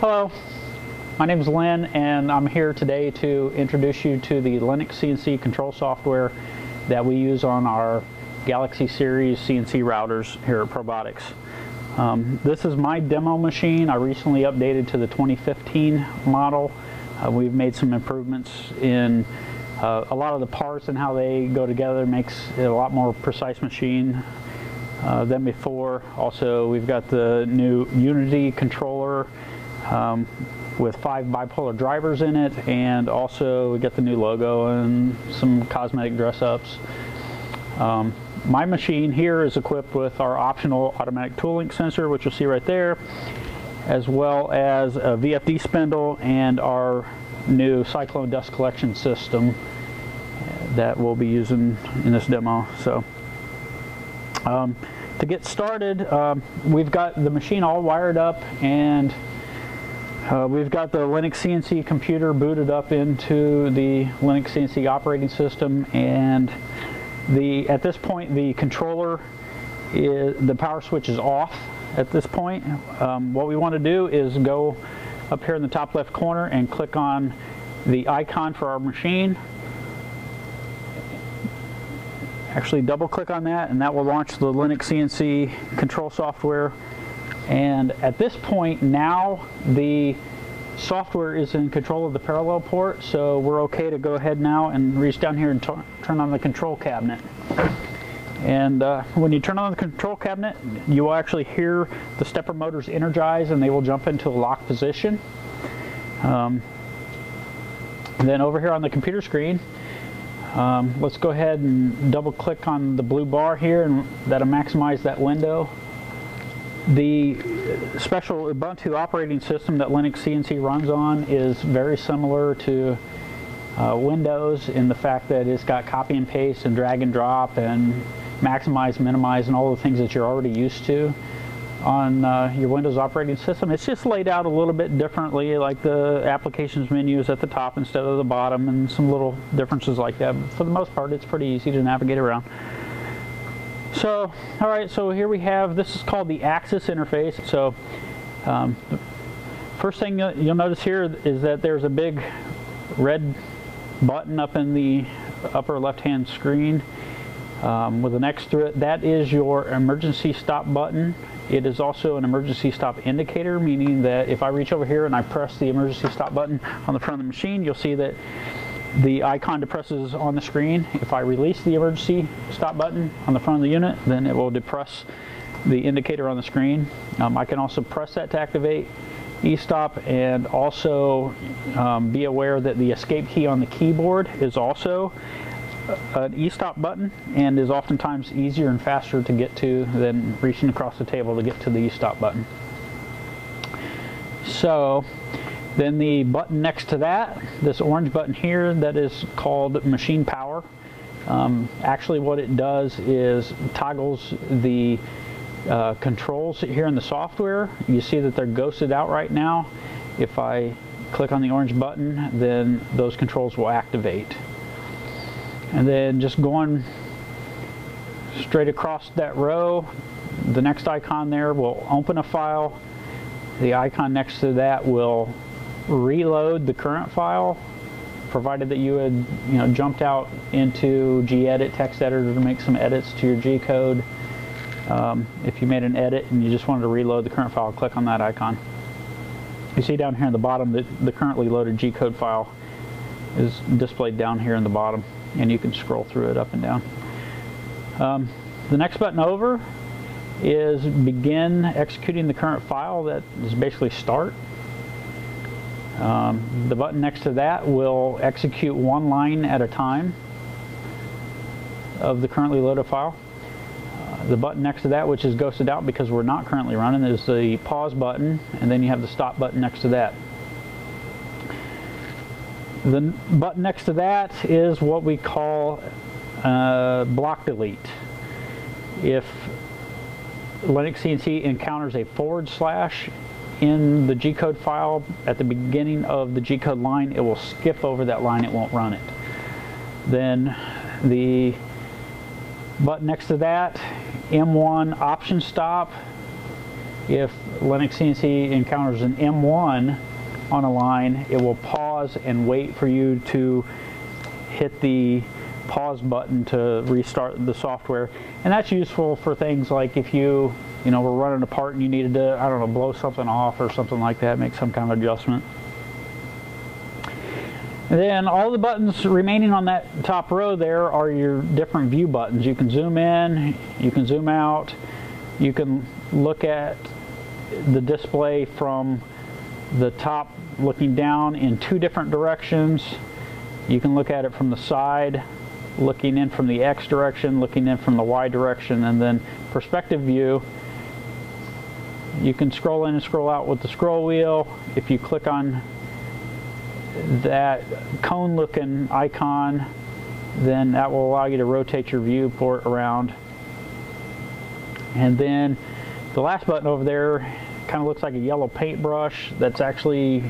Hello, my name is Lynn and I'm here today to introduce you to the LinuxCNC control software that we use on our Galaxy series CNC routers here at Probotics. This is my demo machine. I recently updated to the 2015 model. We've made some improvements in a lot of the parts and how they go together. Makes it a lot more precise machine than before. Also, we've got the new Unity controller with 5 bipolar drivers in it, and also we got the new logo and some cosmetic dress-ups. My machine here is equipped with our optional automatic tool link sensor, which you'll see right there, as well as a VFD spindle and our new cyclone dust collection system that we'll be using in this demo. So to get started, we've got the machine all wired up, and we've got the LinuxCNC computer booted up into the LinuxCNC operating system, and at this point the controller the power switch is off at this point. What we want to do is go up here in the top left corner and click on the icon for our machine. Actually double click on that, and that will launch the LinuxCNC control software. And at this point now the software is in control of the parallel port, so we're okay to go ahead now and reach down here and turn on the control cabinet. And when you turn on the control cabinet, you will actually hear the stepper motors energize and they will jump into a lock position. Then over here on the computer screen, let's go ahead and double click on the blue bar here, and that'll maximize that window. The special Ubuntu operating system that LinuxCNC runs on is very similar to Windows in the fact that it's got copy and paste and drag and drop and maximize, minimize, and all the things that you're already used to on your Windows operating system. It's just laid out a little bit differently, like the applications menu is at the top instead of the bottom, and some little differences like that. But for the most part, it's pretty easy to navigate around. So, alright, so here we have, this is called the axis interface. So, the first thing you'll notice here is that there's a big red button up in the upper left-hand screen with an X through it. That is your emergency stop button. It is also an emergency stop indicator, meaning that if I reach over here and I press the emergency stop button on the front of the machine, you'll see that the icon depresses on the screen. If I release the emergency stop button on the front of the unit, then it will depress the indicator on the screen. I can also press that to activate e-stop, and also be aware that the escape key on the keyboard is also an e-stop button and is oftentimes easier and faster to get to than reaching across the table to get to the e-stop button. So then the button next to that, this orange button here, that is called machine power. Actually what it does is toggles the controls here in the software. You see that they're ghosted out right now. If I click on the orange button, then those controls will activate. And then just going straight across that row, the next icon there will open a file. The icon next to that will reload the current file, provided that you had jumped out into gedit text editor to make some edits to your G-code. If you made an edit and you just wanted to reload the current file, click on that icon. You see down here in the bottom that the currently loaded G-code file is displayed down here in the bottom, and you can scroll through it up and down. The next button over is begin executing the current file. That is basically start. The button next to that will execute one line at a time of the currently loaded file. The button next to that, which is ghosted out because we're not currently running, is the pause button, and then you have the stop button next to that. The button next to that is what we call block delete. If LinuxCNC encounters a / in the G-code file at the beginning of the G-code line, it will skip over that line, it won't run it. Then the button next to that, M1 option stop, if LinuxCNC encounters an M1 on a line, it will pause and wait for you to hit the pause button to restart the software. And that's useful for things like if you were running a part and you needed to, I don't know, blow something off or something like that, make some kind of adjustment. And then all the buttons remaining on that top row there are your different view buttons. You can zoom in, you can zoom out, you can look at the display from the top looking down in 2 different directions. You can look at it from the side, looking in from the X direction, looking in from the Y direction, and then perspective view. You can scroll in and scroll out with the scroll wheel. If you click on that cone looking icon, then that will allow you to rotate your viewport around. And then the last button over there kind of looks like a yellow paintbrush. That's actually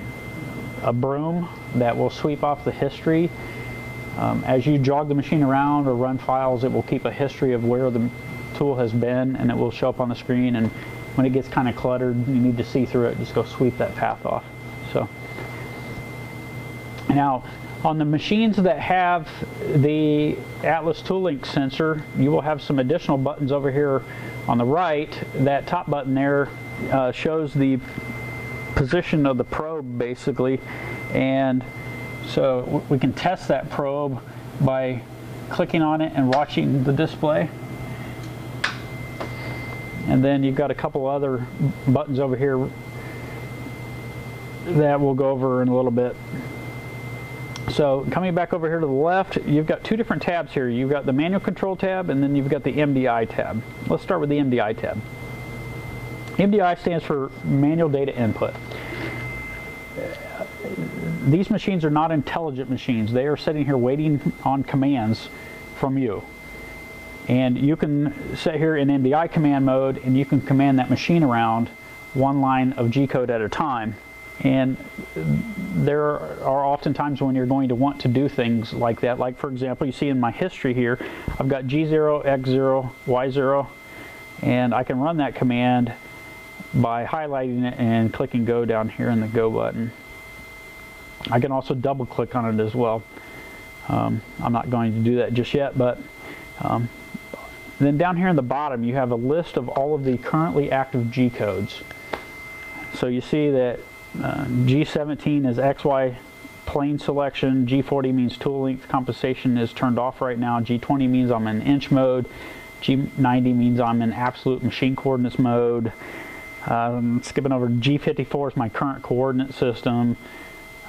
a broom that will sweep off the history. As you jog the machine around or run files, it will keep a history of where the tool has been, and it will show up on the screen. And when it gets kind of cluttered, you need to see through it, just go sweep that path off. So now, on the machines that have the Atlas Tool Link sensor, you will have some additional buttons over here on the right. That top button there shows the position of the probe, basically, and so we can test that probe by clicking on it and watching the display. And then you've got a couple other buttons over here that we'll go over in a little bit. So coming back over here to the left, you've got 2 different tabs here. You've got the manual control tab, and then you've got the MDI tab. Let's start with the MDI tab. MDI stands for manual data input. These machines are not intelligent machines. They are sitting here waiting on commands from you. And you can sit here in MDI command mode, and you can command that machine around 1 line of G-code at a time. And there are often times when you're going to want to do things like that. Like, for example, you see in my history here, I've got G0, X0, Y0, and I can run that command by highlighting it and clicking go down here in the go button. I can also double click on it as well. I'm not going to do that just yet, but then down here in the bottom you have a list of all of the currently active G codes. So you see that G17 is XY plane selection, G40 means tool length compensation is turned off right now, G20 means I'm in inch mode, G90 means I'm in absolute machine coordinates mode. Skipping over, G54 is my current coordinate system.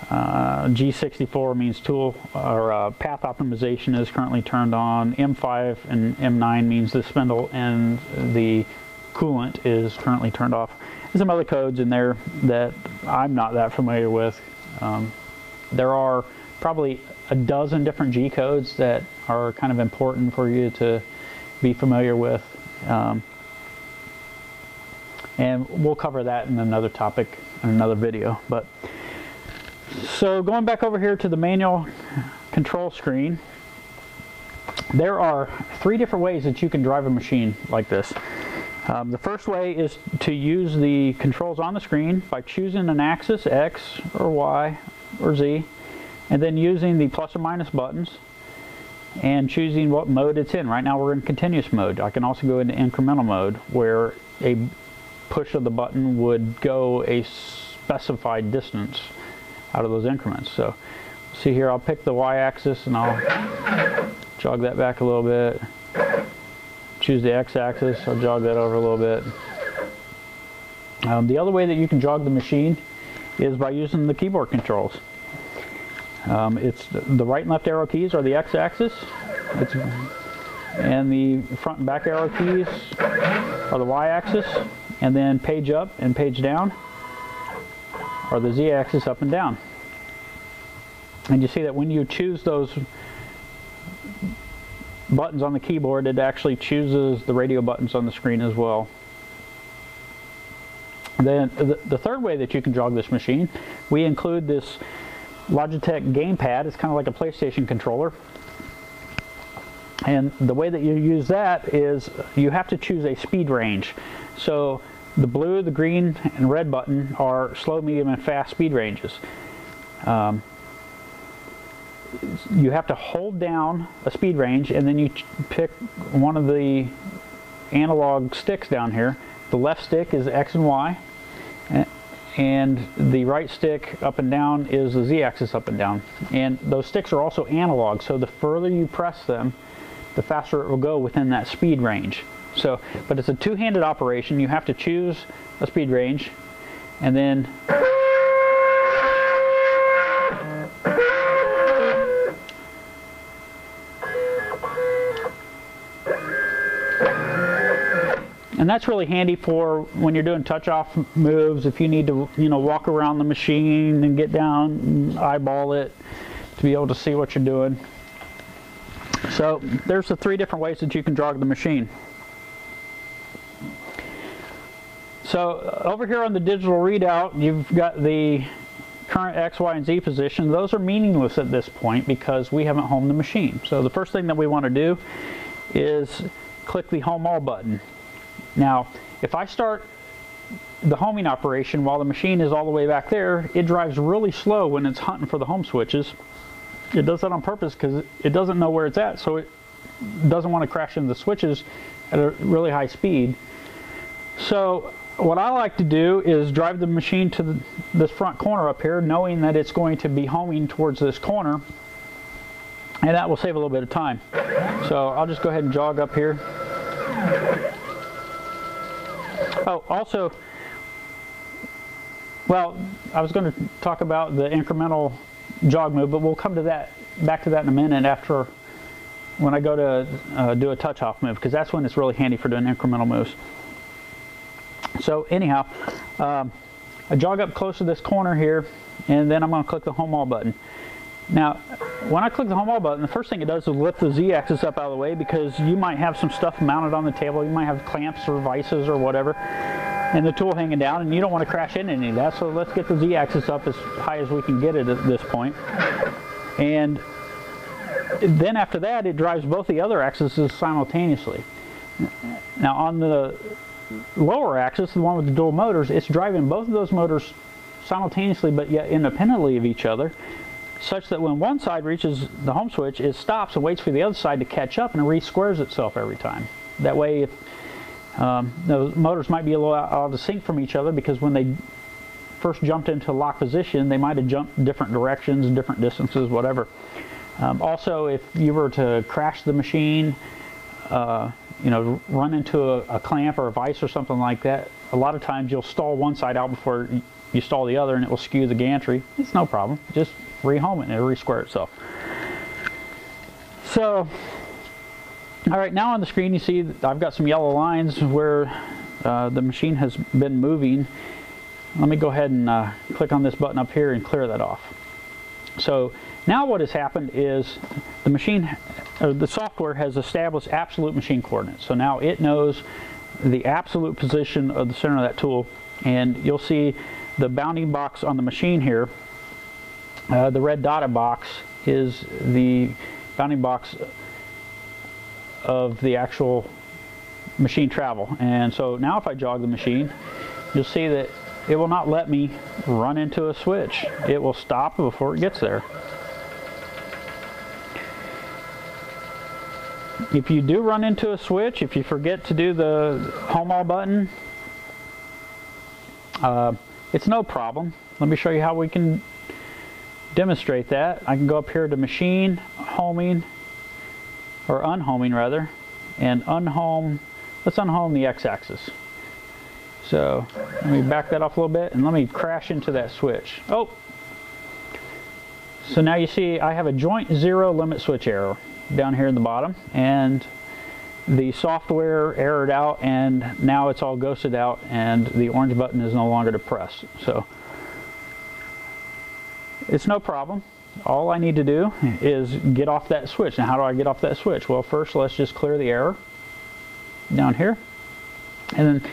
G64 means tool or path optimization is currently turned on. M5 and M9 means the spindle and the coolant is currently turned off. There's some other codes in there that I'm not that familiar with. There are probably a dozen different G codes that are kind of important for you to be familiar with. And we'll cover that in another topic in another video. But so going back over here to the manual control screen, there are 3 different ways that you can drive a machine like this. The first way is to use the controls on the screen by choosing an axis, X or Y or Z, and then using the plus or minus buttons and choosing what mode it's in. Right now we're in continuous mode. I can also go into incremental mode, where a push of the button would go a specified distance out of those increments. So see here, I'll pick the Y-axis and I'll jog that back a little bit. Choose the X-axis, I'll jog that over a little bit. The other way that you can jog the machine is by using the keyboard controls. It's the right and left arrow keys are the X-axis, and the front and back arrow keys are the Y-axis, and then page up and page down are the Z-axis, up and down. And you see that when you choose those buttons on the keyboard, it actually chooses the radio buttons on the screen as well. Then the third way that you can jog this machine, we include this Logitech gamepad. It's kind of like a PlayStation controller. And the way that you use that is you have to choose a speed range. So the blue, the green, and red button are slow, medium, and fast speed ranges. You have to hold down a speed range, and then you pick one of the analog sticks down here. The left stick is X and Y, and the right stick up and down is the Z-axis up and down. And those sticks are also analog, so the further you press them, the faster it will go within that speed range. So, but it's a two-handed operation. You have to choose a speed range, and then that's really handy for when you're doing touch-off moves, if you need to, walk around the machine and get down and eyeball it to be able to see what you're doing. So there's the 3 different ways that you can jog the machine. So over here on the digital readout, you've got the current X, Y, and Z position. Those are meaningless at this point because we haven't homed the machine. So the first thing that we want to do is click the Home All button. Now, if I start the homing operation while the machine is all the way back there, it drives really slow when it's hunting for the home switches. It does that on purpose because it doesn't know where it's at, so it doesn't want to crash into the switches at a really high speed. So what I like to do is drive the machine to this front corner up here, knowing that it's going to be homing towards this corner, and that will save a little bit of time. So I'll just go ahead and jog up here. Oh, also, well, I was going to talk about the incremental jog move, but we'll come to that, back to that in a minute after, when I go to do a touch-off move, because that's when it's really handy for doing incremental moves. So anyhow, I jog up close to this corner here, and then I'm going to click the Home All button. Now, when I click the Home All button, the first thing it does is lift the Z-axis up out of the way, because you might have some stuff mounted on the table. You might have clamps or vices or whatever, and the tool hanging down, and you don't want to crash into any of that. So let's get the Z-axis up as high as we can get it at this point. And then after that, it drives both the other axes simultaneously. Now on the lower axis, the one with the dual motors, it's driving both of those motors simultaneously but yet independently of each other, such that when one side reaches the home switch, it stops and waits for the other side to catch up, and it re-squares itself every time. That way, if the motors might be a little out of sync from each other, because when they first jumped into lock position, they might have jumped different directions, different distances, whatever. Also, if you were to crash the machine, run into a clamp or a vise or something like that, a lot of times you'll stall one side out before you stall the other, and it will skew the gantry. It's no problem. Just rehome it and it'll re-square itself. So, all right, now on the screen you see that I've got some yellow lines where the machine has been moving. Let me go ahead and click on this button up here and clear that off. So now what has happened is the machine, the software has established absolute machine coordinates. So now it knows the absolute position of the center of that tool, and you'll see the bounding box on the machine here. The red dotted box is the bounding box of the actual machine travel. And so now if I jog the machine, you'll see that it will not let me run into a switch. It will stop before it gets there. If you do run into a switch, if you forget to do the Home All button, it's no problem. Let me show you how we can demonstrate that. I can go up here to Machine, Homing, or Unhoming rather, and unhome. Let's unhome the X-axis. So let me back that off a little bit, and let me crash into that switch. Oh! So now you see I have a joint 0 limit switch error down here in the bottom, and the software errored out, and now it's all ghosted out, and the orange button is no longer to press. So it's no problem. All I need to do is get off that switch. Now how do I get off that switch? Well, first let's just clear the error down here, and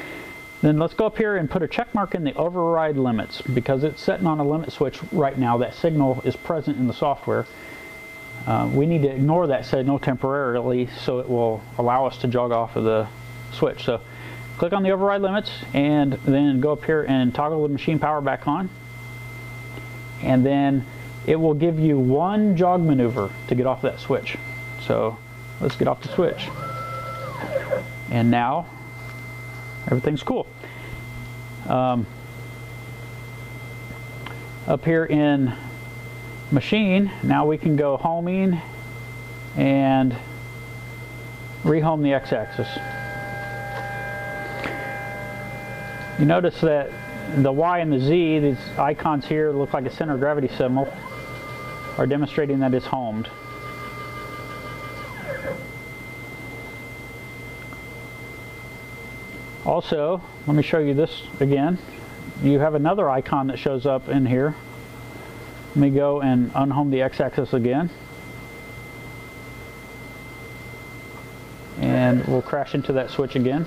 then let's go up here and put a check mark in the override limits, because it's setting on a limit switch right now. That signal is present in the software. We need to ignore that signal temporarily so it will allow us to jog off of the switch. So click on the override limits and then go up here and toggle the machine power back on. And then it will give you one jog maneuver to get off that switch. So let's get off the switch. And now everything's cool. Up here in machine, now we can go homing and rehome the x-axis. You notice that the Y and the Z, these icons here look like a center of gravity symbol, are demonstrating that it's homed. Also, let me show you this again. You have another icon that shows up in here. Let me go and unhome the x-axis again. And we'll crash into that switch again.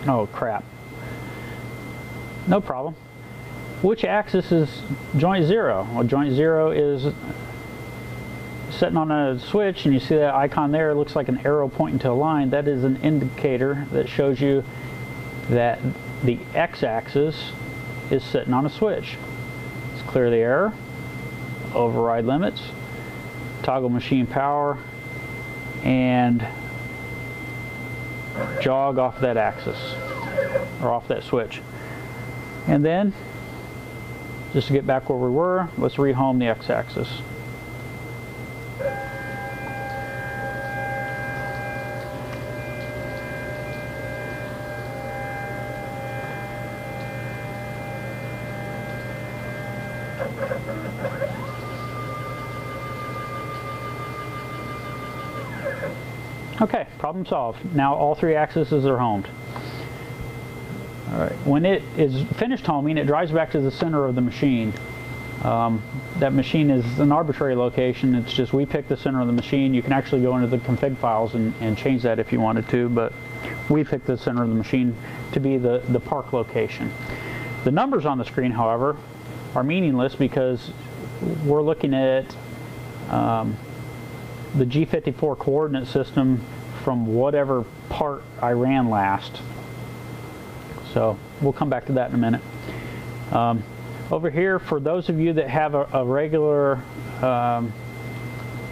Oh crap. No problem. Which axis is joint 0? Well, joint 0 is sitting on a switch, and you see that icon there. It looks like an arrow pointing to a line. That is an indicator that shows you that the x-axis is sitting on a switch. Let's clear the error, override limits, toggle machine power, and jog off that axis, or off that switch. And then, just to get back where we were, let's rehome the x-axis. Okay, problem solved. Now all three axes are homed. Alright, when it is finished homing, it drives back to the center of the machine. That machine is an arbitrary location. It's just we pick the center of the machine. You can actually go into the config files and change that if you wanted to, but we picked the center of the machine to be the park location. The numbers on the screen, however, are meaningless because we're looking at the G54 coordinate system from whatever part I ran last. So we'll come back to that in a minute. Over here, for those of you that have a regular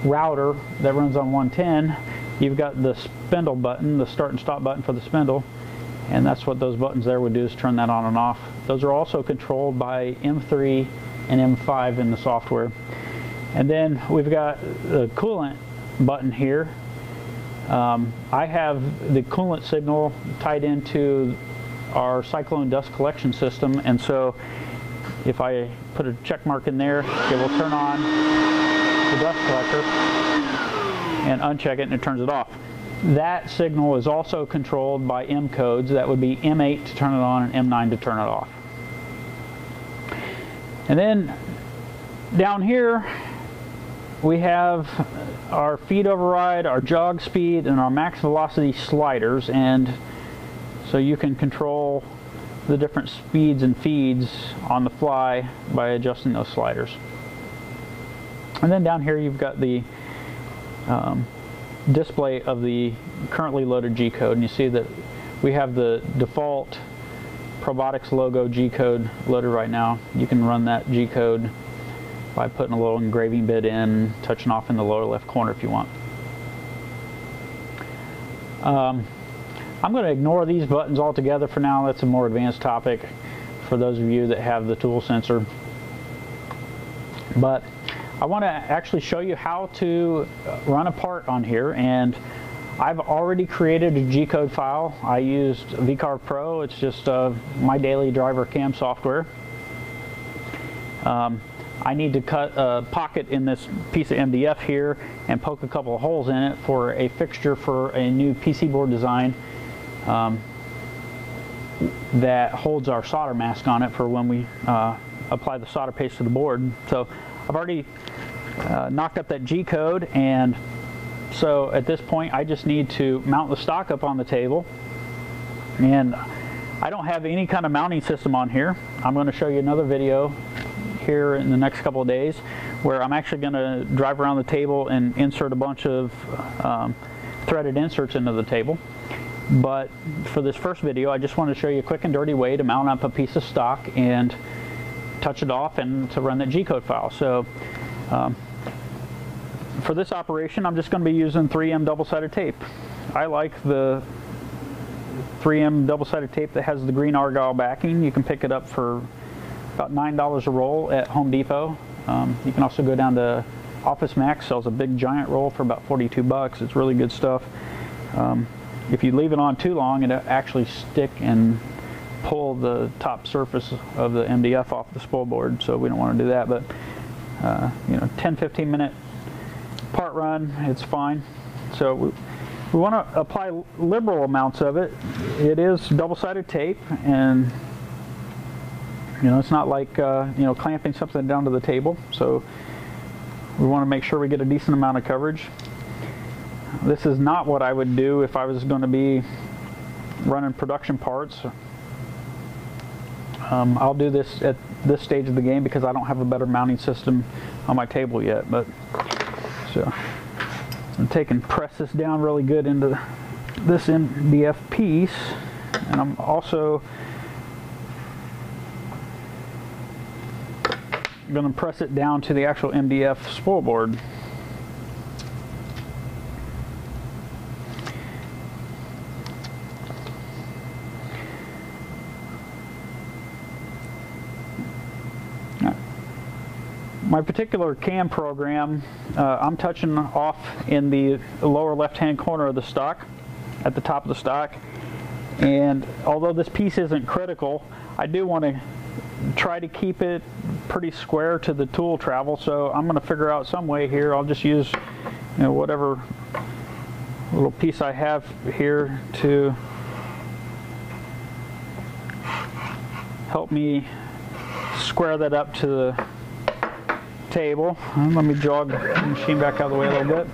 router that runs on 110, you've got the spindle button, the start and stop button for the spindle, and that's what those buttons there would do, is turn that on and off. Those are also controlled by M3 and M5 in the software. And then we've got the coolant button here. I have the coolant signal tied into our cyclone dust collection system, and so if I put a check mark in there, it will turn on the dust collector and uncheck it, and it turns it off. That signal is also controlled by M codes. That would be M8 to turn it on and M9 to turn it off. And then down here we have our feed override, our jog speed, and our max velocity sliders, and so you can control the different speeds and feeds on the fly by adjusting those sliders. And then down here you've got the display of the currently loaded G-code, and you see that we have the default Probotics logo G-code loaded right now. You can run that G-code by putting a little engraving bit in, touching off in the lower left corner if you want. I'm going to ignore these buttons altogether for now. That's a more advanced topic for those of you that have the tool sensor. But I want to actually show you how to run a part on here, and I've already created a G-code file. I used VCarve Pro. It's just my daily driver cam software. I need to cut a pocket in this piece of MDF here and poke a couple of holes in it for a fixture for a new PC board design that holds our solder mask on it for when we apply the solder paste to the board. So I've already knocked up that G-code, and so at this point I just need to mount the stock up on the table, and I don't have any kind of mounting system on here. I'm going to show you another video here in the next couple of days where I'm actually going to drive around the table and insert a bunch of 3 threaded inserts into the table. But for this first video, I just want to show you a quick and dirty way to mount up a piece of stock and touch it off and to run that G-code file. So for this operation, I'm just going to be using 3M double-sided tape. I like the 3M double-sided tape that has the green argyle backing. You can pick it up for about $9 a roll at Home Depot. You can also go down to Office Max, sells a big giant roll for about 42 bucks. It's really good stuff. If you leave it on too long, it'll actually stick and pull the top surface of the MDF off the spool board, so we don't want to do that. But you know, 10-15 minute part run, it's fine. So we want to apply liberal amounts of it. It is double-sided tape, and you know, it's not like you know, clamping something down to the table. So we want to make sure we get a decent amount of coverage. This is not what I would do if I was going to be running production parts. I'll do this at this stage of the game because I don't have a better mounting system on my table yet. But so I'm taking press this down really good into this MDF piece, and I'm also going to press it down to the actual MDF spool board. My particular CAM program, I'm touching off in the lower left-hand corner of the stock, at the top of the stock. And although this piece isn't critical, I do want to try to keep it pretty square to the tool travel. So I'm going to figure out some way here. I'll just use, you know, whatever little piece I have here to help me square that up to the table. And let me jog the machine back out of the way a little bit.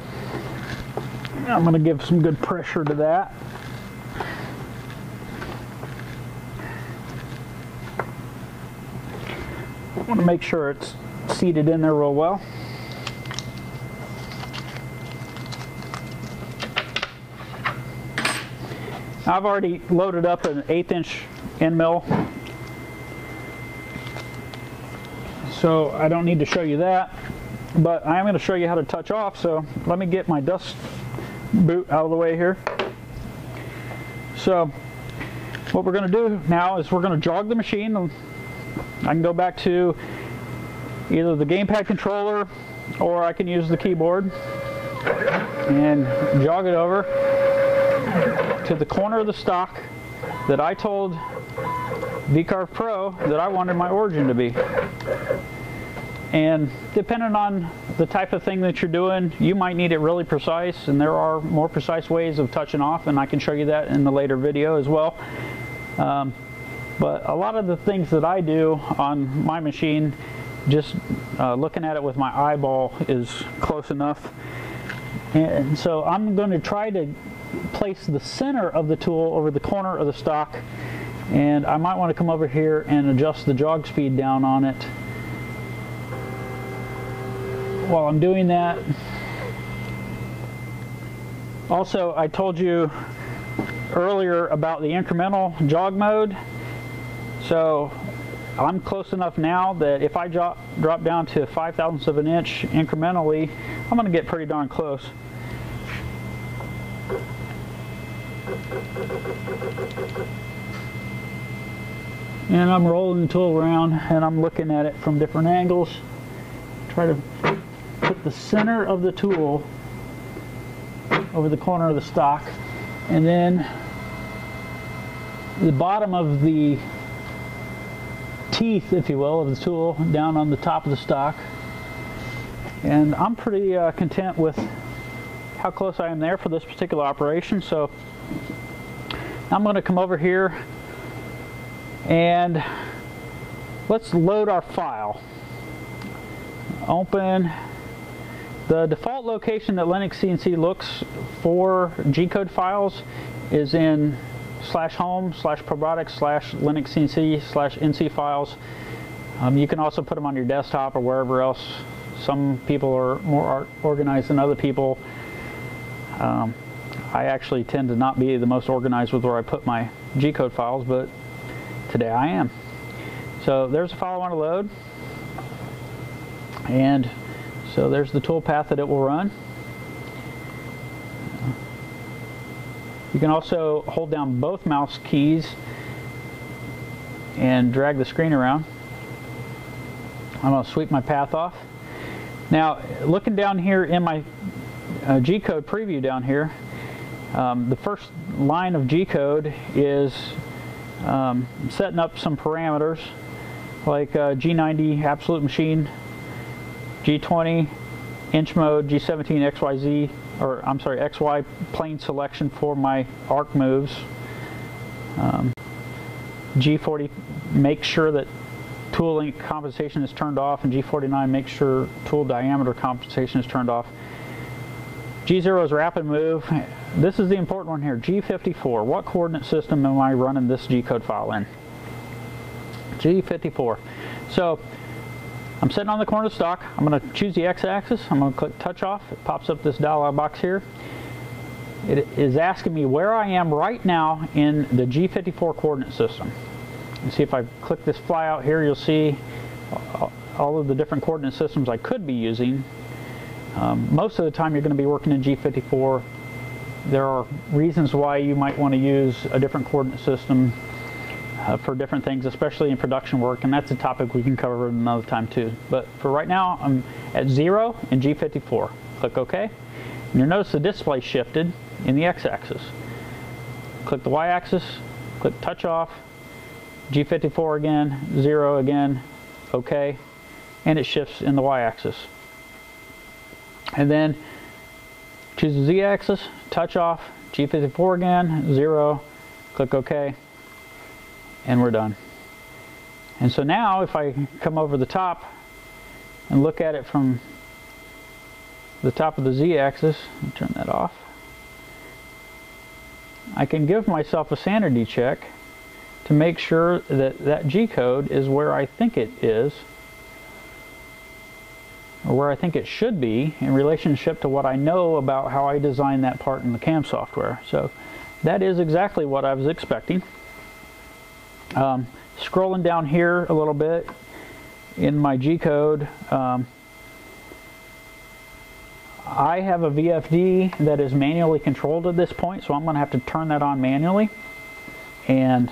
I'm going to give some good pressure to that. I want to make sure it's seated in there real well. I've already loaded up an 1/8" end mill, so I don't need to show you that, but I am going to show you how to touch off. So let me get my dust boot out of the way here. So what we're going to do now is we're going to jog the machine. I can go back to either the gamepad controller or I can use the keyboard and jog it over to the corner of the stock that I told VCarve Pro that I wanted my origin to be. And depending on the type of thing that you're doing, you might need it really precise, and there are more precise ways of touching off, and I can show you that in the later video as well. But a lot of the things that I do on my machine, just looking at it with my eyeball is close enough. And so I'm going to try to place the center of the tool over the corner of the stock, and I might want to come over here and adjust the jog speed down on it. While I'm doing that, also I told you earlier about the incremental jog mode. So I'm close enough now that if I drop down to 5/1000ths of an inch incrementally, I'm going to get pretty darn close. And I'm rolling the tool around and I'm looking at it from different angles. Try to put the center of the tool over the corner of the stock, and then the bottom of the teeth, if you will, of the tool down on the top of the stock. And I'm pretty content with how close I am there for this particular operation. So I'm going to come over here and let's load our file. Open. The default location that LinuxCNC looks for G-code files is in /home/probiotics/LinuxCNC/NC files. You can also put them on your desktop or wherever else. Some people are more organized than other people. I actually tend to not be the most organized with where I put my G-code files, but today I am. So there's a file I want to load, and so there's the tool path that it will run. You can also hold down both mouse keys and drag the screen around. I'm going to sweep my path off. Now, looking down here in my G-code preview down here, the first line of G-code is setting up some parameters like G90 absolute machine, G20 inch mode, G17 XYZ, or I'm sorry, XY plane selection for my arc moves. G40, make sure that tool length compensation is turned off, and G49, make sure tool diameter compensation is turned off. G0 is rapid move. This is the important one here, G54. What coordinate system am I running this G-code file in? G54. So I'm sitting on the corner of the stock. I'm going to choose the X-axis. I'm going to click touch off. It pops up this dialog box here. It is asking me where I am right now in the G54 coordinate system. You see, if I click this flyout here, you'll see all of the different coordinate systems I could be using. Most of the time you're going to be working in G54. There are reasons why you might want to use a different coordinate system for different things, especially in production work, and that's a topic we can cover another time too. But for right now, I'm at 0 in G54. Click OK, and you'll notice the display shifted in the X-axis. Click the Y-axis, click touch off, G54 again, 0 again, OK, and it shifts in the Y-axis. And then choose the Z-axis, touch off, G54 again, 0, click OK, and we're done. And so now if I come over the top and look at it from the top of the Z-axis, turn that off, I can give myself a sanity check to make sure that that G-code is where I think it is, or where I think it should be in relationship to what I know about how I designed that part in the CAM software. So that is exactly what I was expecting. Scrolling down here a little bit in my G-code, I have a VFD that is manually controlled at this point, so I'm going to have to turn that on manually, and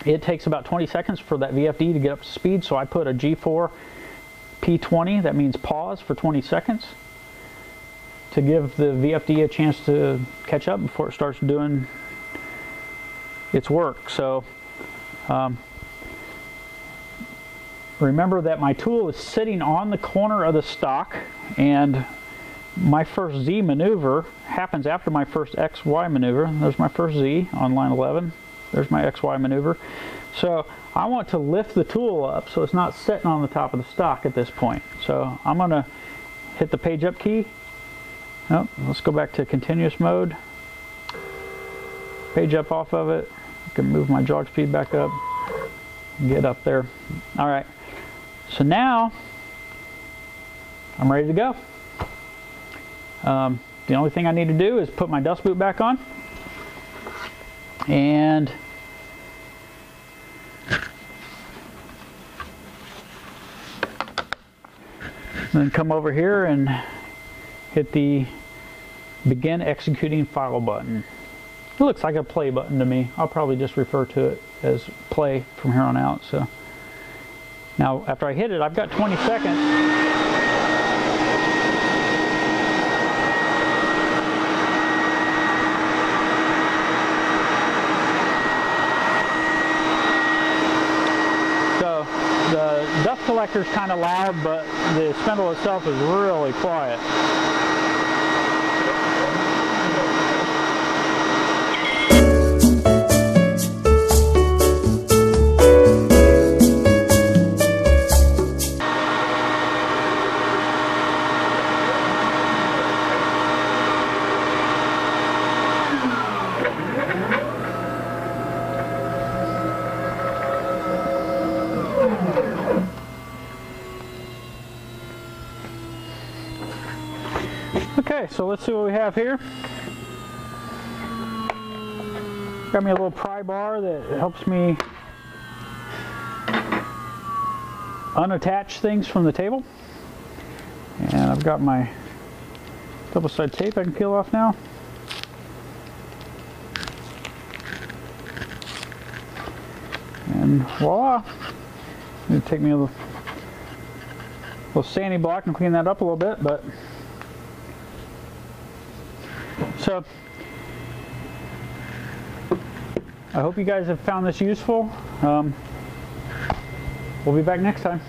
it takes about 20 seconds for that VFD to get up to speed. So I put a G4 P20, that means pause for 20 seconds, to give the VFD a chance to catch up before it starts doing its work. So remember that my tool is sitting on the corner of the stock, and my first Z maneuver happens after my first XY maneuver. There's my first Z on line 11. There's my XY maneuver. So I want to lift the tool up so it's not sitting on the top of the stock at this point. So I'm going to hit the page up key. Oh, let's go back to continuous mode. Page up off of it. I can move my jog speed back up. Get up there. All right. So now I'm ready to go. The only thing I need to do is put my dust boot back on, and then come over here and hit the begin executing file button. It looks like a play button to me. I'll probably just refer to it as play from here on out. So now after I hit it, I've got 20 seconds. The dust collector is kind of loud, but the spindle itself is really quiet. Okay, so let's see what we have here. Got me a little pry bar that helps me unattach things from the table. And I've got my double-sided tape I can peel off now. And voila! It's going to take me a little sandy block and clean that up a little bit, but so I hope you guys have found this useful. We'll be back next time.